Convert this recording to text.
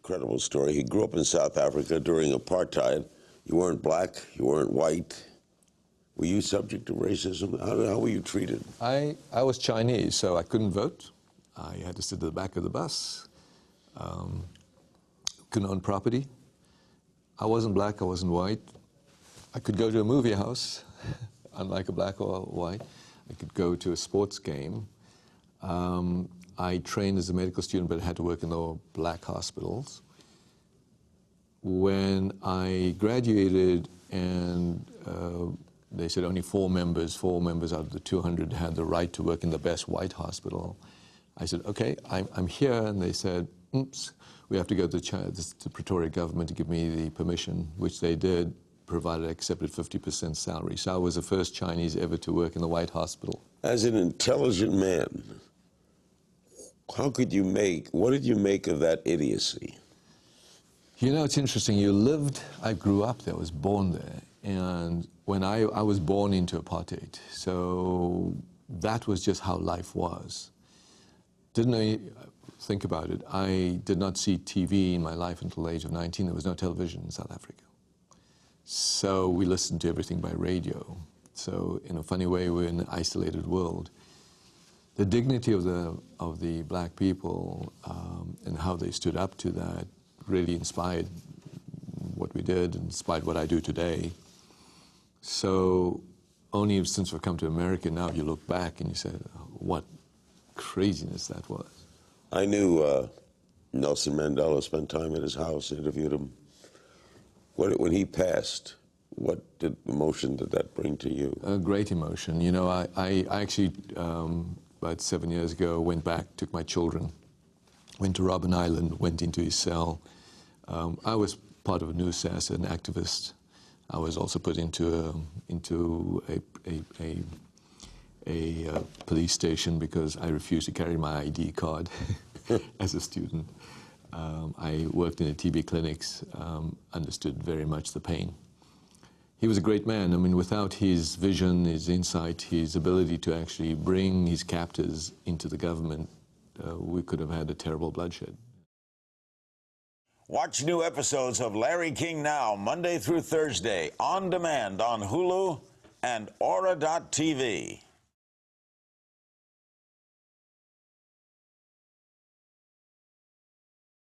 incredible story. He grew up in South Africa during apartheid. You weren't black, you weren't white. Were you subject to racism? How were you treated? I was Chinese, so I couldn't vote. I had to sit at the back of the bus. Couldn't own property. I wasn't black, I wasn't white. I could go to a movie house, unlike a black or white. I could go to a sports game. I trained as a medical student, but had to work in the black hospitals. When I graduated and they said only four members out of the 200 had the right to work in the best white hospital, I said, okay, I'm here. And they said, oops, we have to go to the Pretoria government to give me the permission, which they did, provided I accepted 50% salary. So I was the first Chinese ever to work in the White Hospital. As an intelligent man, what did you make of that idiocy? You know, it's interesting. I grew up there, I was born there. And when I was born into apartheid. So that was just how life was. Didn't I think about it? I did not see TV in my life until the age of 19. There was no television in South Africa. So we listened to everything by radio. So in a funny way, we're in an isolated world. The dignity of the black people and how they stood up to that really inspired what we did, inspired what I do today. So only since we've come to America now, you look back and you say, what craziness that was. I knew Nelson Mandela, spent time at his house, interviewed him. When he passed, what emotion did that bring to you? A great emotion. You know, I actually, about 7 years ago, went back, took my children, went to Robben Island, went into his cell. I was part of a news as an activist. I was also put into a police station because I refused to carry my ID card as a student. I worked in the TB clinics, understood very much the pain. He was a great man. I mean, without his vision, his insight, his ability to actually bring his captors into the government, we could have had a terrible bloodshed. Watch new episodes of Larry King Now, Monday through Thursday, on demand on Hulu and Aura.tv.